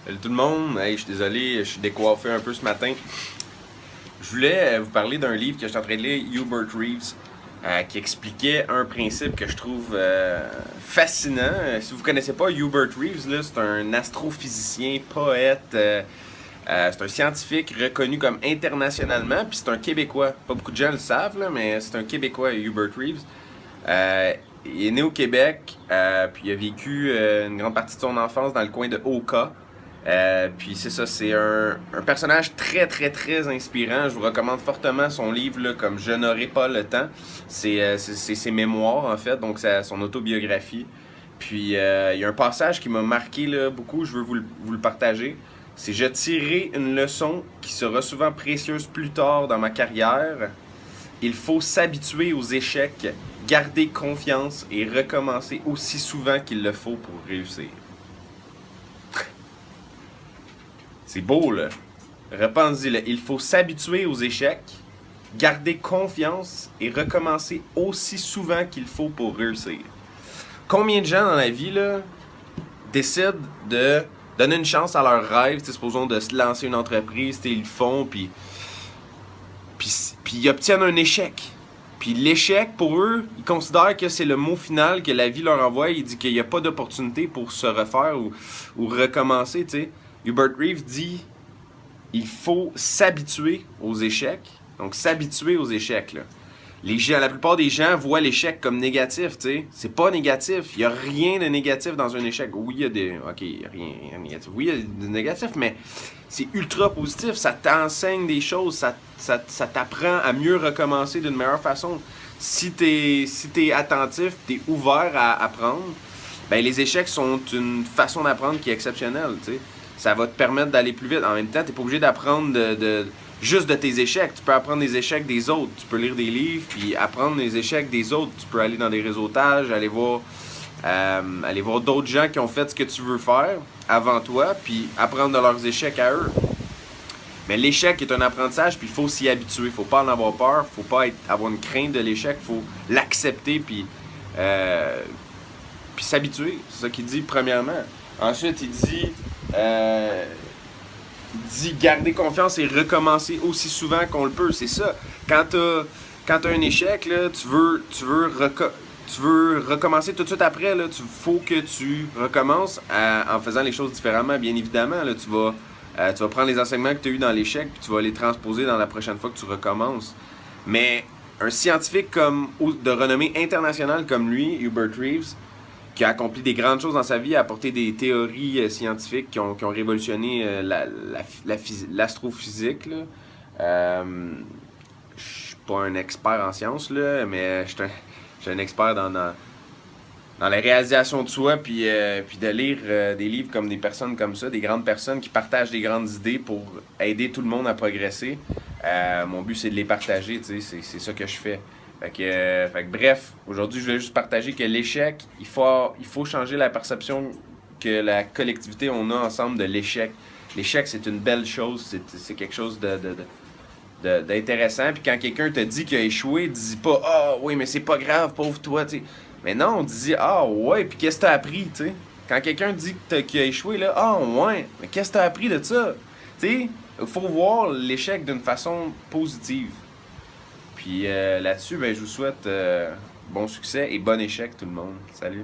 Salut tout le monde, hey, je suis désolé, je suis décoiffé un peu ce matin. Je voulais vous parler d'un livre que je suis en train de lire, Hubert Reeves, qui expliquait un principe que je trouve fascinant. Si vous connaissez pas Hubert Reeves, là, c'est un astrophysicien, poète, c'est un scientifique reconnu comme internationalement, puis c'est un Québécois. Pas beaucoup de gens le savent, là, mais c'est un Québécois, Hubert Reeves. Euh, il est né au Québec, puis il a vécu une grande partie de son enfance dans le coin de Oka. Puis c'est ça, c'est un personnage très très très inspirant. Je vous recommande fortement son livre là, comme Je n'aurai pas le temps. C'est ses mémoires en fait, donc c'est son autobiographie. Puis il y a un passage qui m'a marqué là, beaucoup, je veux vous le partager. C'est Je tirerai une leçon qui sera souvent précieuse plus tard dans ma carrière. Il faut s'habituer aux échecs, garder confiance et recommencer aussi souvent qu'il le faut pour réussir. C'est beau, là. Repensez-le. Il faut s'habituer aux échecs, garder confiance et recommencer aussi souvent qu'il faut pour réussir. Combien de gens dans la vie, là, décident de donner une chance à leur rêve, supposons de se lancer une entreprise, ils le font, puis ils obtiennent un échec. Puis l'échec, pour eux, ils considèrent que c'est le mot final que la vie leur envoie. Il dit qu'il n'y a pas d'opportunité pour se refaire ou recommencer, tu sais. Hubert Reeves dit il faut s'habituer aux échecs. Donc, s'habituer aux échecs, là. La plupart des gens voient l'échec comme négatif, tu sais. C'est pas négatif. Il n'y a rien de négatif dans un échec. Oui, il y a des. Ok, rien de négatif. Oui, il y a du négatif, mais c'est ultra positif. Ça t'enseigne des choses. Ça t'apprend à mieux recommencer d'une meilleure façon. Si t'es attentif, t'es ouvert à apprendre, ben les échecs sont une façon d'apprendre qui est exceptionnelle, tu sais. Ça va te permettre d'aller plus vite. En même temps, t'es pas obligé d'apprendre juste de tes échecs. Tu peux apprendre des échecs des autres. Tu peux lire des livres, puis apprendre les échecs des autres. Tu peux aller dans des réseautages, aller voir d'autres gens qui ont fait ce que tu veux faire avant toi, puis apprendre de leurs échecs à eux. Mais l'échec est un apprentissage, puis il faut s'y habituer. Faut pas en avoir peur, faut pas avoir une crainte de l'échec, faut l'accepter, puis s'habituer. C'est ça qu'il dit premièrement. Ensuite, il dit garder confiance et recommencer aussi souvent qu'on le peut. C'est ça. Quand t'as un échec, là, tu veux recommencer tout de suite après. Là, faut que tu recommences en faisant les choses différemment, bien évidemment. Là, tu vas prendre les enseignements que tu as eu dans l'échec puis tu vas les transposer dans la prochaine fois que tu recommences. Mais un scientifique de renommée internationale comme lui, Hubert Reeves, qui a accompli des grandes choses dans sa vie, a apporté des théories scientifiques qui ont révolutionné l'astrophysique. Je suis pas un expert en sciences, là, mais je suis un expert dans la réalisation de soi, puis de lire des livres comme des personnes comme ça, des grandes personnes qui partagent des grandes idées pour aider tout le monde à progresser. Mon but, c'est de les partager, tu sais, c'est ça que je fais. Fait que bref, aujourd'hui, je voulais juste partager que l'échec, il faut changer la perception que la collectivité, on a ensemble de l'échec. L'échec, c'est une belle chose, c'est quelque chose d'intéressant. Puis quand quelqu'un te dit qu'il a échoué, dis pas « Ah oui, mais c'est pas grave, pauvre toi », tu sais. Mais non, on dit « Ah ouais, puis qu'est-ce que t'as appris », tu sais. Quand quelqu'un dit qu'il a échoué, là, « Ah ouais, mais qu'est-ce que t'as appris de ça », tu sais. Il faut voir l'échec d'une façon positive. Puis là-dessus, ben, je vous souhaite bon succès et bon échec tout le monde. Salut!